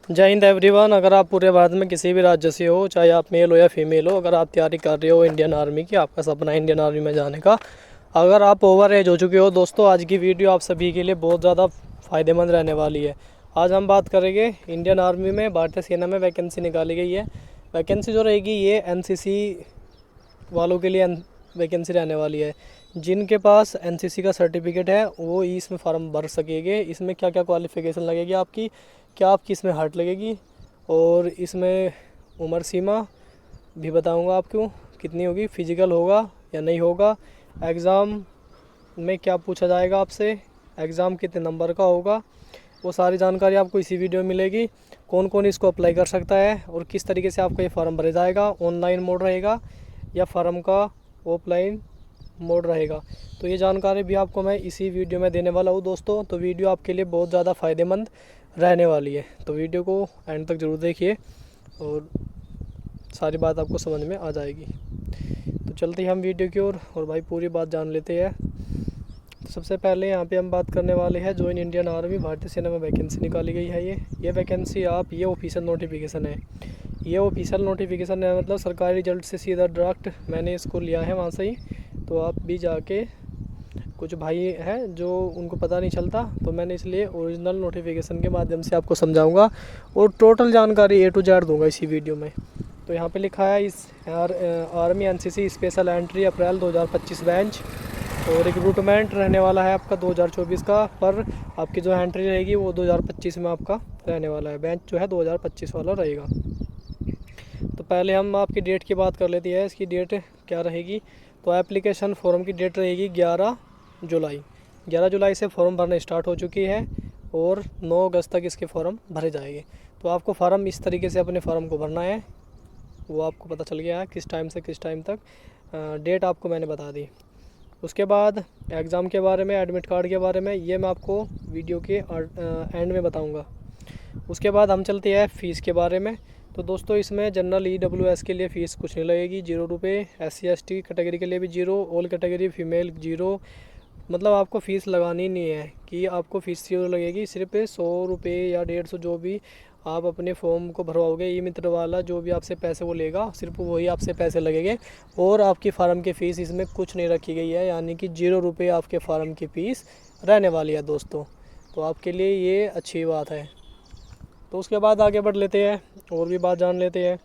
जय हिंद एवरीवन। अगर आप पूरे भारत में किसी भी राज्य से हो, चाहे आप मेल हो या फीमेल हो, अगर आप तैयारी कर रहे हो इंडियन आर्मी की, आपका सपना है इंडियन आर्मी में जाने का, अगर आप ओवर एज हो चुके हो दोस्तों, आज की वीडियो आप सभी के लिए बहुत ज़्यादा फ़ायदेमंद रहने वाली है। आज हम बात करेंगे इंडियन आर्मी में, भारतीय सेना में वैकेंसी निकाली गई है। वैकेंसी जो रहेगी ये एनसीसी वालों के लिए वैकेंसी रहने वाली है। जिनके पास एनसीसी का सर्टिफिकेट है वो इसमें फॉर्म भर सकेंगे। इसमें क्या क्या क्वालिफ़िकेशन लगेगी आपकी, क्या आपकी इसमें हार्ट लगेगी, और इसमें उम्र सीमा भी बताऊंगा आपको कितनी होगी, फिजिकल होगा या नहीं होगा, एग्ज़ाम में क्या पूछा जाएगा आपसे, एग्ज़ाम कितने नंबर का होगा, वो सारी जानकारी आपको इसी वीडियो में मिलेगी। कौन कौन इसको अप्लाई कर सकता है और किस तरीके से आपका ये फॉर्म भरा जाएगा, ऑनलाइन मोड रहेगा या फॉर्म का ऑफलाइन मोड रहेगा, तो ये जानकारी भी आपको मैं इसी वीडियो में देने वाला हूँ दोस्तों। तो वीडियो आपके लिए बहुत ज़्यादा फ़ायदेमंद रहने वाली है, तो वीडियो को एंड तक ज़रूर देखिए और सारी बात आपको समझ में आ जाएगी। तो चलते हैं हम वीडियो की ओर और भाई पूरी बात जान लेते हैं। तो सबसे पहले यहाँ पे हम बात करने वाले हैं ज्वाइन इंडियन आर्मी, भारतीय सेना में वैकेंसी निकाली गई है। ये वैकेंसी ये ऑफिशियल नोटिफिकेशन है। ये ऑफिशियल नोटिफिकेशन है, मतलब सरकारी रिजल्ट से सीधा डायरेक्ट मैंने इसको लिया है वहाँ से ही। तो आप भी जाके, कुछ भाई हैं जो उनको पता नहीं चलता, तो मैंने इसलिए ओरिजिनल नोटिफिकेशन के माध्यम से आपको समझाऊंगा और टोटल जानकारी A to Z दूंगा इसी वीडियो में। तो यहाँ पे लिखा है इस आर्मी एनसीसी स्पेशल एंट्री अप्रैल 2025 बैच, और रिक्रूटमेंट रहने वाला है आपका 2024 का, पर आपकी जो एंट्री रहेगी वो 2025 में आपका रहने वाला है। बैच जो है 2025 वाला रहेगा। तो पहले हम आपकी डेट की बात कर लेते हैं। इसकी डेट क्या रहेगी, तो एप्लीकेशन फॉर्म की डेट रहेगी 11 जुलाई। 11 जुलाई से फॉर्म भरना स्टार्ट हो चुकी है और 9 अगस्त तक इसके फॉर्म भरे जाएंगे। तो आपको फॉर्म इस तरीके से अपने फॉर्म को भरना है, वो आपको पता चल गया है किस टाइम से किस टाइम तक। डेट आपको मैंने बता दी। उसके बाद एग्ज़ाम के बारे में, एडमिट कार्ड के बारे में, ये मैं आपको वीडियो के एंड में बताऊँगा। उसके बाद हम चलते हैं फ़ीस के बारे में। तो दोस्तों इसमें जनरल EWS के लिए फ़ीस कुछ नहीं लगेगी, 0 रुपये। SC ST कैटेगरी के लिए भी 0, ऑल कैटेगरी फीमेल 0। मतलब आपको फ़ीस लगानी नहीं है कि आपको फ़ीस 0 लगेगी। सिर्फ 100 रुपये या 150 जो भी आप अपने फॉर्म को भरवाओगे, ई मित्र वाला जो भी आपसे पैसे वो लेगा, सिर्फ वही आपसे पैसे लगेंगे। और आपकी फार्म की फ़ीस इसमें कुछ नहीं रखी गई है, यानी कि 0 रुपये आपके फार्म की फ़ीस रहने वाली है दोस्तों। तो आपके लिए ये अच्छी बात है। तो उसके बाद आगे बढ़ लेते हैं और भी बात जान लेते हैं।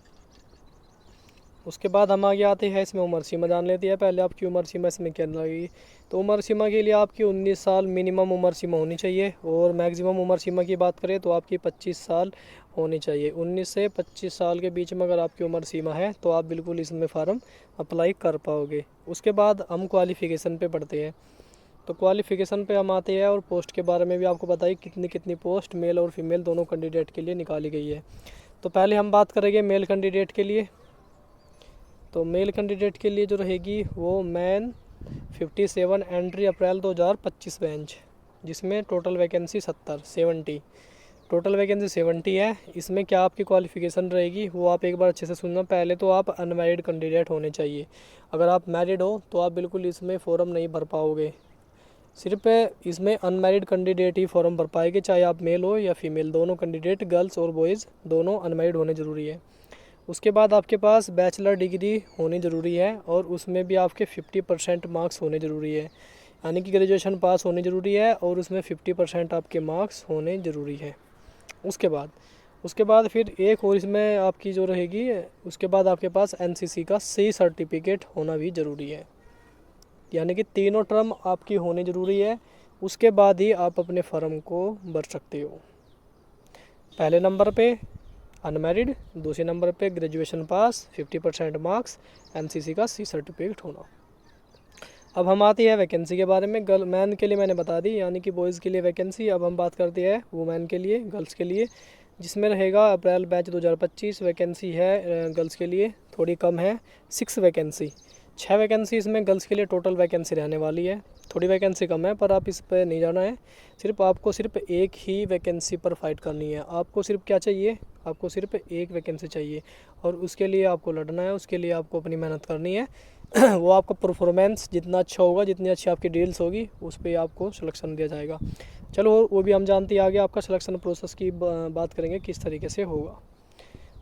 उसके बाद हम आगे आते हैं, इसमें उम्र सीमा जान लेते हैं। पहले आपकी उम्र सीमा इसमें क्या लगेगी, तो उम्र सीमा के लिए आपकी 19 साल मिनिमम उम्र सीमा होनी चाहिए, और मैक्सिमम उम्र सीमा की बात करें तो आपकी 25 साल होनी चाहिए। 19 से 25 साल के बीच में अगर आपकी उम्र सीमा है तो आप बिल्कुल इसमें फ़ॉर्म अप्लाई कर पाओगे। उसके बाद हम क्वालिफ़िकेशन पे पढ़ते हैं। तो क्वालिफ़िकेशन पे हम आते हैं और पोस्ट के बारे में भी आपको बताइए कितनी कितनी पोस्ट मेल और फीमेल दोनों कैंडिडेट के लिए निकाली गई है। तो पहले हम बात करेंगे मेल कैंडिडेट के लिए। तो मेल कैंडिडेट के लिए जो रहेगी वो मैन 57 एंट्री अप्रैल 2025 बेंच, जिसमें टोटल वैकेंसी 70 टोटल वैकेंसी 70 है। इसमें क्या आपकी क्वालिफ़िकेशन रहेगी वो आप एक बार अच्छे से सुनना। पहले तो आप अनमैरिड कैंडिडेट होने चाहिए। अगर आप मैरिड हो तो आप बिल्कुल इसमें फ़ॉर्म नहीं भर पाओगे। सिर्फ इसमें अनमैरिड कैंडिडेट ही फॉर्म भर पाएंगे, चाहे आप मेल हो या फीमेल, दोनों कैंडिडेट गर्ल्स और बॉयज़ दोनों अनमैरिड होने ज़रूरी है। उसके बाद आपके पास बैचलर डिग्री होनी ज़रूरी है, और उसमें भी आपके 50% मार्क्स होने ज़रूरी है, यानी कि ग्रेजुएशन पास होनी ज़रूरी है और उसमें 50% आपके मार्क्स होने ज़रूरी है। उसके बाद फिर एक और इसमें आपकी जो रहेगी, उसके बाद आपके पास NCC का C सर्टिफिकेट होना भी ज़रूरी है, यानी कि तीनों टर्म आपकी होनी ज़रूरी है। उसके बाद ही आप अपने फॉर्म को भर सकते हो। पहले नंबर पे अनमैरिड, दूसरे नंबर पे ग्रेजुएशन पास, 50% मार्क्स, NCC का C सर्टिफिकेट होना। अब हम आते हैं वैकेंसी के बारे में। मैन के लिए मैंने बता दी, यानी कि बॉयज़ के लिए वैकेंसी। अब हम बात करते हैं वुमेन के लिए, गर्ल्स के लिए, जिसमें रहेगा अप्रैल बैच 2025। वैकेंसी है गर्ल्स के लिए थोड़ी कम है, 6 वैकेंसी, 6 वैकेंसी इसमें गर्ल्स के लिए टोटल वैकेंसी रहने वाली है। थोड़ी वैकेंसी कम है पर आप इस पर नहीं जाना है। आपको सिर्फ एक ही वैकेंसी पर फाइट करनी है। आपको सिर्फ क्या चाहिए, आपको सिर्फ एक वैकेंसी चाहिए, और उसके लिए आपको लड़ना है, उसके लिए आपको अपनी मेहनत करनी है। वो आपका परफॉर्मेंस जितना अच्छा होगा, जितनी अच्छी आपकी डील्स होगी, उस पर आपको सिलेक्शन दिया जाएगा। चलो वो भी हम जानते हैं। आगे आपका सिलेक्शन प्रोसेस की बात करेंगे किस तरीके से होगा।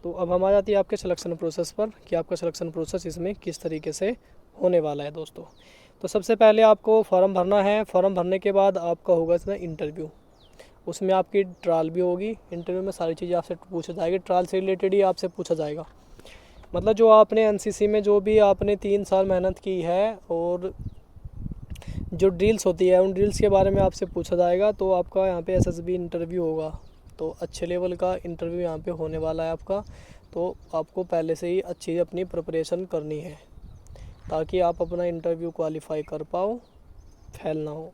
तो अब हम आ जाती है आपके सिलेक्शन प्रोसेस पर कि आपका सिलेक्शन प्रोसेस इसमें किस तरीके से होने वाला है दोस्तों। तो सबसे पहले आपको फॉर्म भरना है। फॉर्म भरने के बाद आपका होगा इसमें इंटरव्यू। उसमें आपकी ट्रायल भी होगी। इंटरव्यू में सारी चीज़ें आपसे पूछा जाएगी, ट्रायल से रिलेटेड ही आपसे पूछा जाएगा। मतलब जो आपने एनसीसी में जो भी आपने 3 साल मेहनत की है और जो ड्रिल्स होती है उन ड्रिल्स के बारे में आपसे पूछा जाएगा। तो आपका यहाँ पे एसएसबी इंटरव्यू होगा। तो अच्छे लेवल का इंटरव्यू यहाँ पे होने वाला है आपका। तो आपको पहले से ही अच्छी अपनी प्रिपरेशन करनी है ताकि आप अपना इंटरव्यू क्वालिफाई कर पाओ, फेल ना हो।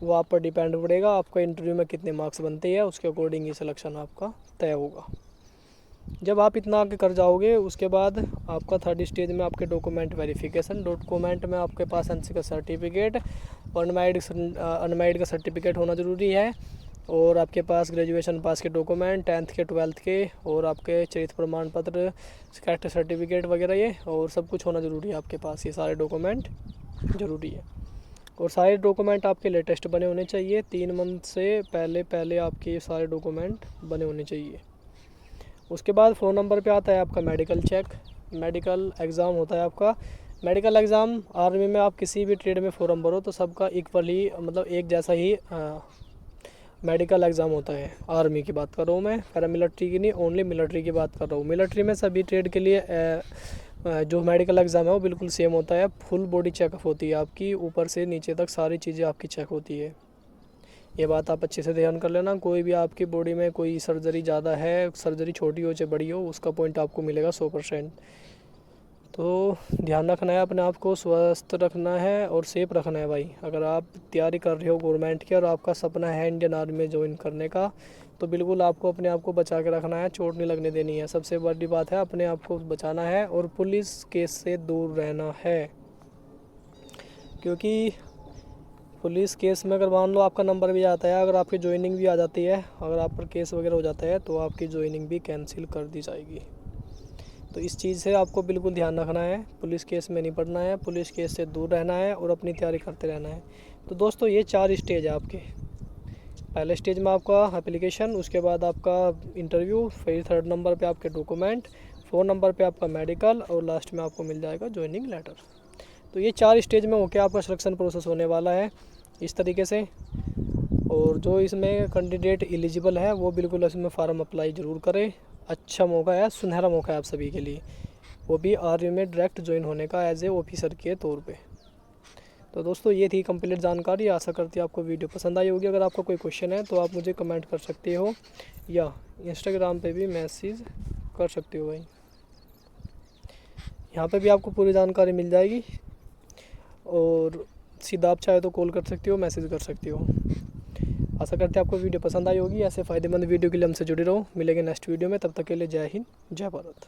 वो आप पर डिपेंड पड़ेगा आपका इंटरव्यू में कितने मार्क्स बनते हैं, उसके अकॉर्डिंग ही सिलेक्शन आपका तय होगा। जब आप इतना आगे कर जाओगे उसके बाद आपका थर्ड स्टेज में आपके डॉक्यूमेंट वेरिफिकेशन। डॉक्यूमेंट में आपके पास एनसी का सर्टिफिकेट और अनमैरिड का सर्टिफिकेट होना ज़रूरी है, और आपके पास ग्रेजुएशन पास के डॉक्यूमेंट 10th के 12th के, और आपके चरित्र प्रमाण पत्र, कैरेक्टर सर्टिफिकेट वगैरह ये और सब कुछ होना ज़रूरी है आपके पास। ये सारे डॉक्यूमेंट ज़रूरी है और सारे डॉक्यूमेंट आपके लेटेस्ट बने होने चाहिए। 3 मंथ से पहले आपके सारे डॉक्यूमेंट बने होने चाहिए। उसके बाद फ़ोन नंबर पे आता है आपका मेडिकल चेक। मेडिकल एग्ज़ाम होता है आपका। मेडिकल एग्ज़ाम आर्मी में आप किसी भी ट्रेड में फॉर्म भरो तो सबका इक्वल ही मतलब एक जैसा ही मेडिकल एग्ज़ाम होता है। आर्मी की बात कर रहा हूँ मैं, पैरामिलिट्री की नहीं, ओनली मिलिट्री की बात कर रहा हूँ। मिलिट्री में सभी ट्रेड के लिए जो मेडिकल एग्ज़ाम है वो बिल्कुल सेम होता है। फुल बॉडी चेकअप होती है आपकी, ऊपर से नीचे तक सारी चीज़ें आपकी चेक होती है। ये बात आप अच्छे से ध्यान कर लेना। कोई भी आपकी बॉडी में कोई सर्जरी ज़्यादा है, सर्जरी छोटी हो चाहे बड़ी हो, उसका पॉइंट आपको मिलेगा 100%। तो ध्यान रखना है, अपने आप को स्वस्थ रखना है और सेफ रखना है भाई। अगर आप तैयारी कर रहे हो गवर्नमेंट की और आपका सपना है इंडियन आर्मी में ज्वाइन करने का, तो बिल्कुल आपको अपने आप को बचा के रखना है, चोट नहीं लगने देनी है। सबसे बड़ी बात है अपने आप को बचाना है और पुलिस केस से दूर रहना है, क्योंकि पुलिस केस में अगर मान लो आपका नंबर भी आता है, अगर आपकी ज्वाइनिंग भी आ जाती है, अगर आप पर केस वगैरह हो जाता है तो आपकी ज्वाइनिंग भी कैंसिल कर दी जाएगी। तो इस चीज़ से आपको बिल्कुल ध्यान रखना है, पुलिस केस में नहीं पड़ना है, पुलिस केस से दूर रहना है और अपनी तैयारी करते रहना है। तो दोस्तों ये 4 स्टेज है आपके। पहले स्टेज में आपका एप्लीकेशन, उसके बाद आपका इंटरव्यू, फिर 3rd नंबर पे आपके डॉक्यूमेंट, 4 नंबर पे आपका मेडिकल और लास्ट में आपको मिल जाएगा ज्वाइनिंग लेटर। तो ये 4 स्टेज में होकर आपका सिलेक्शन प्रोसेस होने वाला है इस तरीके से। और जो इसमें कैंडिडेट एलिजिबल है वो बिल्कुल इसमें फ़ार्म अप्लाई ज़रूर करें। अच्छा मौका है, सुनहरा मौका है आप सभी के लिए, वो भी आर्मी में डायरेक्ट ज्वाइन होने का एज ए ऑफिसर के तौर पे। तो दोस्तों ये थी कंप्लीट जानकारी। आशा करती है आपको वीडियो पसंद आई होगी। अगर आपका कोई क्वेश्चन है तो आप मुझे कमेंट कर सकते हो या इंस्टाग्राम पे भी मैसेज कर सकते हो भाई। यहाँ पे भी आपको पूरी जानकारी मिल जाएगी और सीधा आप चाहे तो कॉल कर सकते हो, मैसेज कर सकते हो। आशा करते हैं आपको वीडियो पसंद आई होगी। ऐसे फ़ायदेमंद वीडियो के लिए हमसे जुड़े रहो। मिलेंगे नेक्स्ट वीडियो में, तब तक के लिए जय हिंद, जय भारत।